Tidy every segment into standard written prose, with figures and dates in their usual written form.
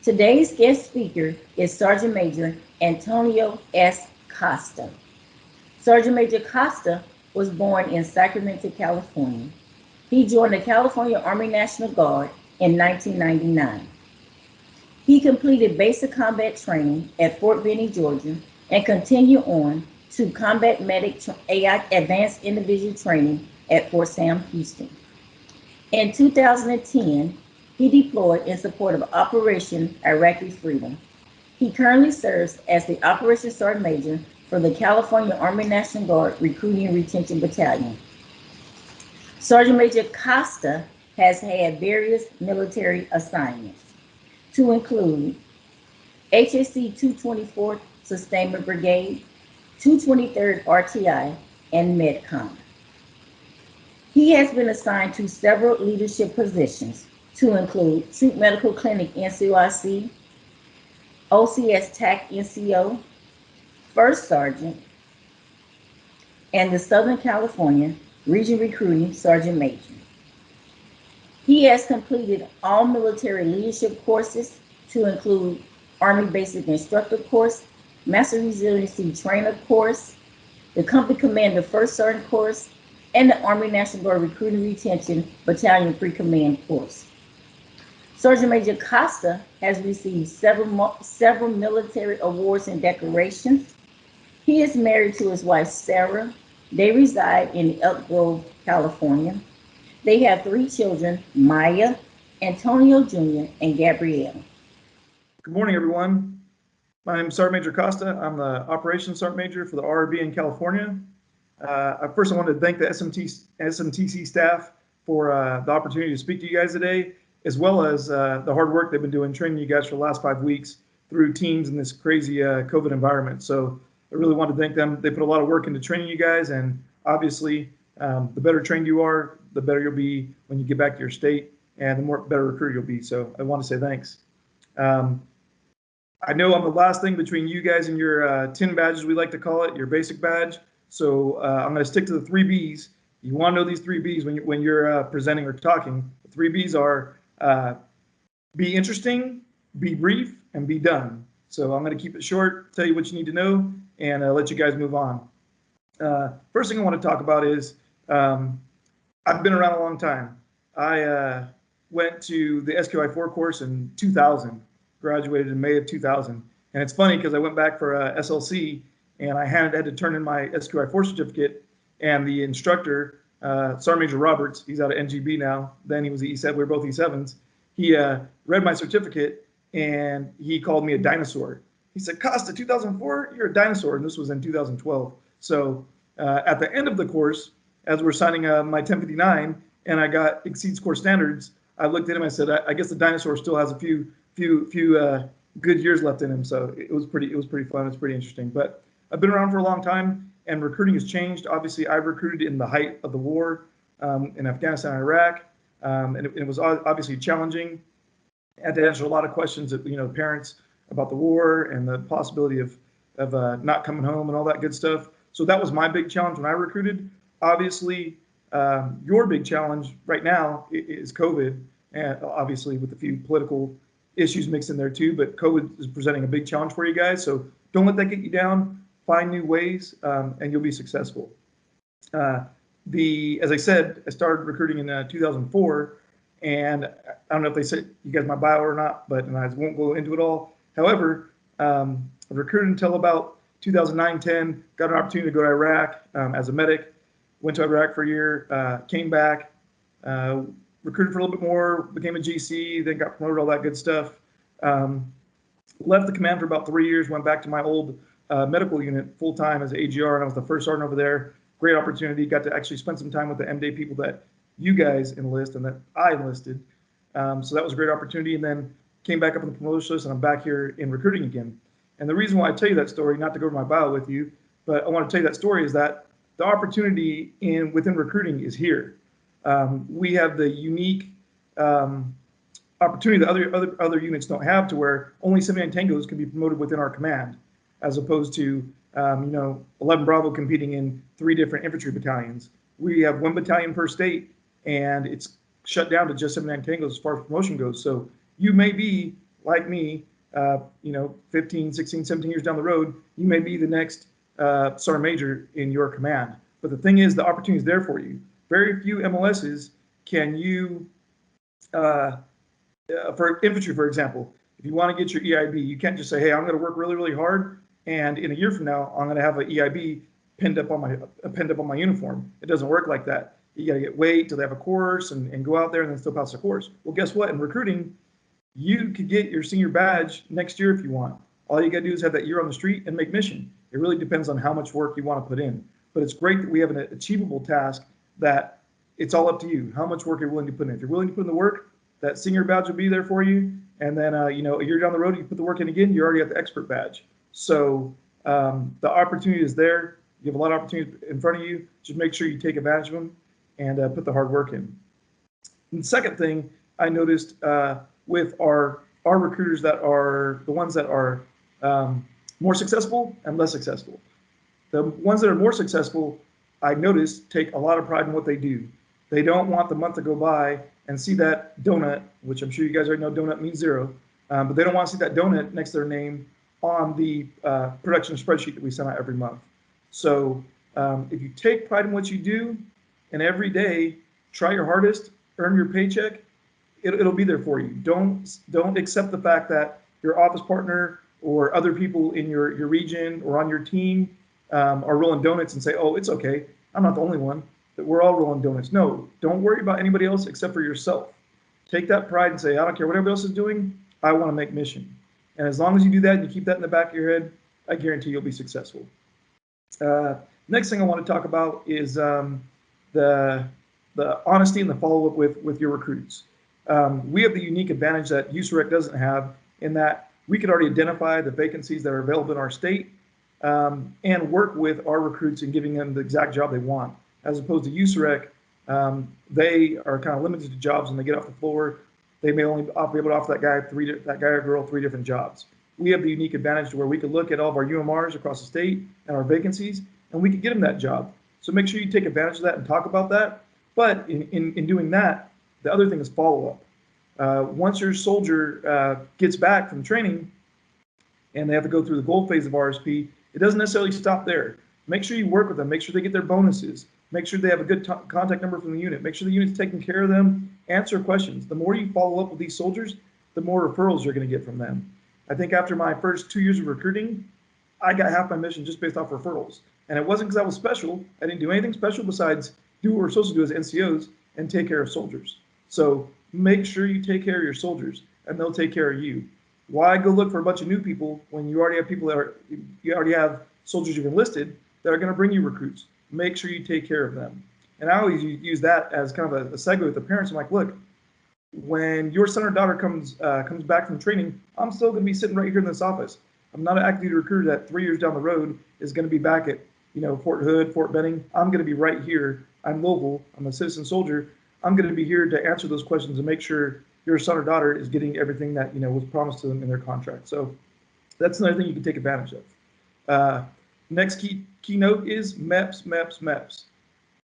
Today's guest speaker is Sergeant Major Antonio S. Costa. Sergeant Major Costa was born in Sacramento, California. He joined the California Army National Guard in 1999. He completed basic combat training at Fort Benning, Georgia, and continued on to Combat Medic AI Advanced Individual Training at Fort Sam Houston. In 2010, he deployed in support of Operation Iraqi Freedom. He currently serves as the Operations Sergeant Major for the California Army National Guard Recruiting and Retention Battalion. Sergeant Major Costa has had various military assignments, to include HSC 224th Sustainment Brigade, 223rd RTI, and MedCom. He has been assigned to several leadership positions, to include Troop Medical Clinic NCOIC, OCS TAC NCO, First Sergeant, and the Southern California Region Recruiting Sergeant Major. He has completed all military leadership courses, to include Army Basic Instructor course, Master Resiliency Trainer course, the Company Commander First Sergeant course, and the Army National Guard Recruiting Retention Battalion Pre-Command course. Sergeant Major Costa has received several military awards and decorations. He is married to his wife, Sarah. They reside in Elk Grove, California. They have 3 children, Maya, Antonio Jr., and Gabrielle. Good morning, everyone. My name is Sergeant Major Costa. I'm the Operations Sergeant Major for the RRB in California. First, I wanted to thank the SMTC staff for the opportunity to speak to you guys today, as well as the hard work they've been doing training you guys for the last 5 weeks through teams in this crazy COVID environment. So I really want to thank them. They put a lot of work into training you guys, and obviously the better trained you are, the better you'll be when you get back to your state, and the better recruiter you'll be. So I want to say thanks. I know I'm the last thing between you guys and your tin badges, we like to call it, your basic badge. So I'm going to stick to the 3 Bs. You want to know these 3 Bs when you're presenting or talking. The 3 Bs are be interesting, be brief, and be done. So I'm going to keep it short, tell you what you need to know, and let you guys move on. First thing I want to talk about is I've been around a long time. I went to the SQI4 course in 2000, graduated in May of 2000. And it's funny because I went back for SLC and I had to turn in my SQI4 certificate, and the instructor, Sergeant Major Roberts, he's out of NGB now, then he was the E7, we were both E7s, he read my certificate and he called me a dinosaur. He said, Costa, 2004, you're a dinosaur, and this was in 2012. So at the end of the course, as we're signing my 1059 and I got exceeds core standards, I looked at him, I said, I guess the dinosaur still has a few good years left in him. So it was pretty fun. It's pretty interesting. But I've been around for a long time, and recruiting has changed. Obviously, I recruited in the height of the war in Afghanistan and Iraq, and it was obviously challenging. I had to answer a lot of questions that parents about the war and the possibility of not coming home and all that good stuff. So that was my big challenge when I recruited. Obviously, your big challenge right now is COVID, and obviously with a few political issues mixed in there too, but COVID is presenting a big challenge for you guys. So don't let that get you down. Find new ways, and you'll be successful. As I said, I started recruiting in 2004, and I don't know if they said you guys my bio or not, but I won't go into it all. However, I recruited until about 2009-10, got an opportunity to go to Iraq as a medic, went to Iraq for a year, came back, recruited for a little bit more, became a GC, then got promoted, all that good stuff. Left the command for about 3 years, went back to my old medical unit full-time as an AGR, and I was the first sergeant over there. Great opportunity, got to actually spend some time with the M-Day people that you guys enlist and that I enlisted. So that was a great opportunity, and then came back up on the promotion list, and I'm back here in recruiting again. And the reason why I tell you that story, not to go over my bio with you, but I want to tell you that story, is that the opportunity within recruiting is here. We have the unique opportunity that other units don't have, to where only 79 Tangos can be promoted within our command, as opposed to 11 Bravo competing in 3 different infantry battalions. We have 1 battalion per state, and it's shut down to just 79 Tangos as far as promotion goes. So you may be like me, 15, 16, 17 years down the road, you may be the next sergeant major in your command. But the thing is, the opportunity is there for you. Very few MLSs can you, for infantry, for example, if you want to get your EIB, you can't just say, hey, I'm going to work really, really hard, and in a year from now, I'm going to have an EIB pinned up on my uniform. It doesn't work like that. You got to wait till they have a course and go out there and then still pass the course. Well, guess what? In recruiting, you could get your senior badge next year if you want. All you got to do is have that year on the street and make mission. It really depends on how much work you want to put in. But it's great that we have an achievable task that it's all up to you, how much work you're willing to put in. If you're willing to put in the work, that senior badge will be there for you. And then, a year down the road, you put the work in again, you're already at the expert badge. So the opportunity is there. You have a lot of opportunities in front of you. Just make sure you take advantage of them and put the hard work in. And the second thing I noticed with our recruiters that are the ones that are more successful and less successful. The ones that are more successful, I noticed, take a lot of pride in what they do. They don't want the month to go by and see that donut, which I'm sure you guys already know donut means zero, but they don't want to see that donut next to their name on the production spreadsheet that we send out every month. So if you take pride in what you do and every day try your hardest, earn your paycheck, it'll be there for you. Don't accept the fact that your office partner or other people in your region or on your team are rolling donuts and say, oh, it's okay, I'm not the only one, that we're all rolling donuts. No, don't worry about anybody else except for yourself. Take that pride and say, I don't care what everybody else is doing, I want to make mission. And as long as you do that and you keep that in the back of your head, I guarantee you'll be successful. Next thing I want to talk about is the honesty and the follow-up with your recruits. We have the unique advantage that USAREC doesn't have in that we could already identify the vacancies that are available in our state and work with our recruits in giving them the exact job they want. As opposed to USAREC, they are kind of limited to jobs when they get off the floor. They may only be able to offer that guy or girl 3 different jobs. We have the unique advantage to where we could look at all of our UMRs across the state and our vacancies, and we could get them that job. So make sure you take advantage of that and talk about that. But in doing that, the other thing is follow-up. Once your soldier gets back from training and they have to go through the gold phase of RSP, it doesn't necessarily stop there. Make sure you work with them. Make sure they get their bonuses. Make sure they have a good contact number from the unit. Make sure the unit's taking care of them. Answer questions. The more you follow up with these soldiers, the more referrals you're going to get from them. I think after my first 2 years of recruiting, I got half my mission just based off referrals. And it wasn't because I was special. I didn't do anything special besides do what we're supposed to do as NCOs and take care of soldiers. So make sure you take care of your soldiers and they'll take care of you. Why go look for a bunch of new people when you already have people you already have soldiers you've enlisted that are going to bring you recruits? Make sure you take care of them. And I always use that as kind of a segue with the parents. I'm like, look, when your son or daughter comes back from training, I'm still going to be sitting right here in this office. I'm not an active duty recruiter that 3 years down the road is going to be back at Fort Hood, Fort Benning. I'm going to be right here. I'm local. I'm a citizen soldier. I'm going to be here to answer those questions and make sure your son or daughter is getting everything that was promised to them in their contract. So that's another thing you can take advantage of. Next key note is MEPS.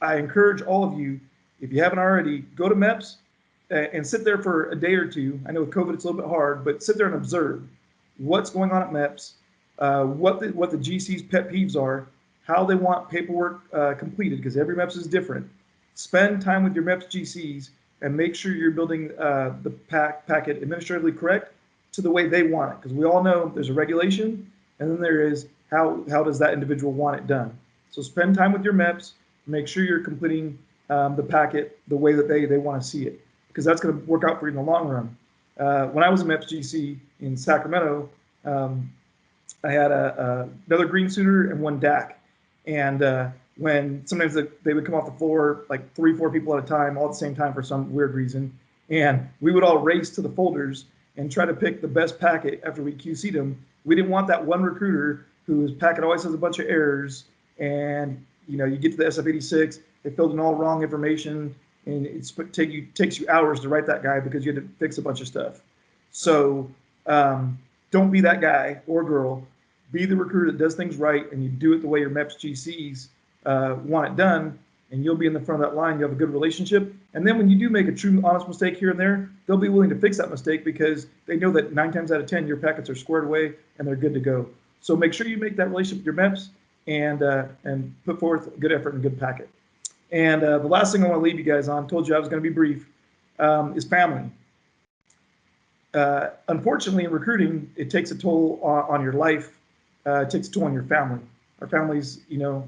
I encourage all of you, if you haven't already, go to MEPS and sit there for a day or two. I know with COVID it's a little bit hard, but sit there and observe what's going on at MEPS, what the GC's pet peeves are, how they want paperwork completed, because every MEPS is different. Spend time with your MEPS GCs and make sure you're building the packet administratively correct to the way they want it, because we all know there's a regulation and then there is how does that individual want it done. So spend time with your MEPS, make sure you're completing the packet the way that they want to see it, because that's going to work out for you in the long run. When I was a MEPS GC in Sacramento, I had another green suitor and one DAC. And when sometimes they would come off the floor, like 3-4 people at a time, all at the same time for some weird reason, and we would all race to the folders and try to pick the best packet after we QC'd them. We didn't want that one recruiter whose packet always has a bunch of errors, and you get to the SF-86, they filled in all wrong information, and it takes you hours to write that guy because you had to fix a bunch of stuff. So don't be that guy or girl. Be the recruiter that does things right, and you do it the way your MEPS GCs want it done, and you'll be in the front of that line. You have a good relationship. And then when you do make a true honest mistake here and there, they'll be willing to fix that mistake because they know that 9 times out of 10, your packets are squared away and they're good to go. So make sure you make that relationship with your MEPs and put forth good effort and good packet. And the last thing I want to leave you guys on, told you I was going to be brief, is family. Unfortunately, in recruiting, it takes a toll on your life. It takes a toll on your family. Our families,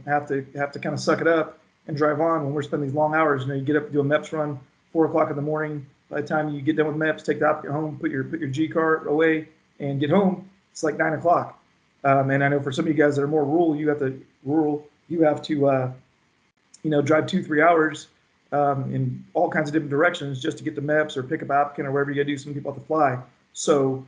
have to kind of suck it up and drive on when we're spending these long hours. You get up, do a MEPS run, 4 o'clock in the morning. By the time you get done with MEPS, take the applicant home, put your G card away, and get home. It's like 9 o'clock. And I know for some of you guys that are more rural, you have to drive 2-3 hours in all kinds of different directions just to get the MEPS or pick up applicant or wherever you got to do. Some people have to fly. So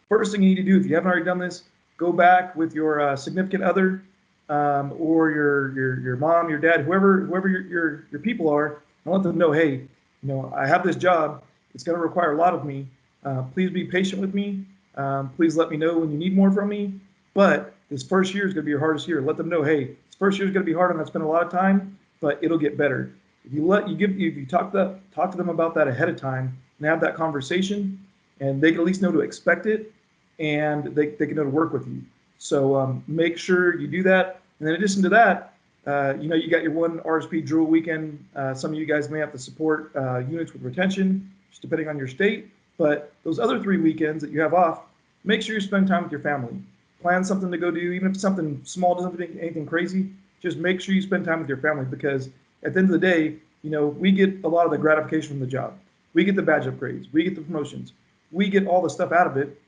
first thing you need to do, if you haven't already done this, go back with your significant other or your mom, your dad, whoever your people are, and let them know, hey, I have this job. It's going to require a lot of me. Please be patient with me. Please let me know when you need more from me. But this first year is going to be your hardest year. Let them know, hey, this first year is going to be hard. I'm going to spend a lot of time, but it'll get better. If you talk to them about that ahead of time and have that conversation, and they can at least know to expect it, and they can know to work with you. So make sure you do that. And in addition to that, you got your one RSP drill weekend. Some of you guys may have to support units with retention, just depending on your state. But those other 3 weekends that you have off, make sure you spend time with your family. Plan something to go do, even if it's something small, doesn't have anything crazy. Just make sure you spend time with your family, because at the end of the day, we get a lot of the gratification from the job. We get the badge upgrades. We get the promotions. We get all the stuff out of it.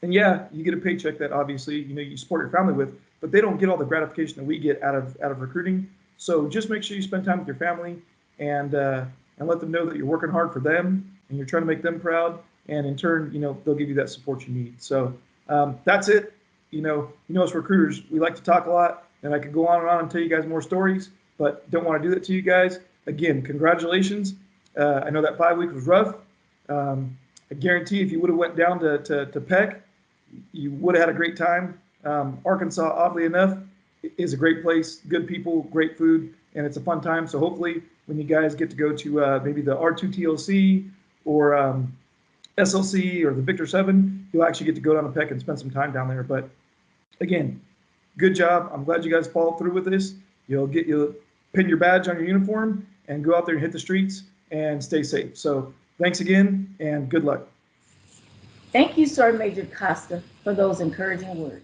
And yeah, you get a paycheck that obviously, you support your family with, but they don't get all the gratification that we get out of recruiting. So just make sure you spend time with your family and let them know that you're working hard for them and you're trying to make them proud. And in turn, they'll give you that support you need. So that's it. As recruiters, we like to talk a lot, and I could go on and tell you guys more stories, but don't want to do that to you guys. Again, congratulations. I know that 5 weeks was rough. I guarantee if you would have went down to Peck, you would have had a great time. Arkansas, oddly enough, is a great place, good people, great food, and it's a fun time. So hopefully when you guys get to go to maybe the R2 TLC or SLC or the Victor 7, you'll actually get to go down to Peck and spend some time down there. But again, good job. I'm glad you guys followed through with this. You'll pin your badge on your uniform and go out there and hit the streets and stay safe. So thanks again and good luck. Thank you, Sergeant Major Costa, for those encouraging words.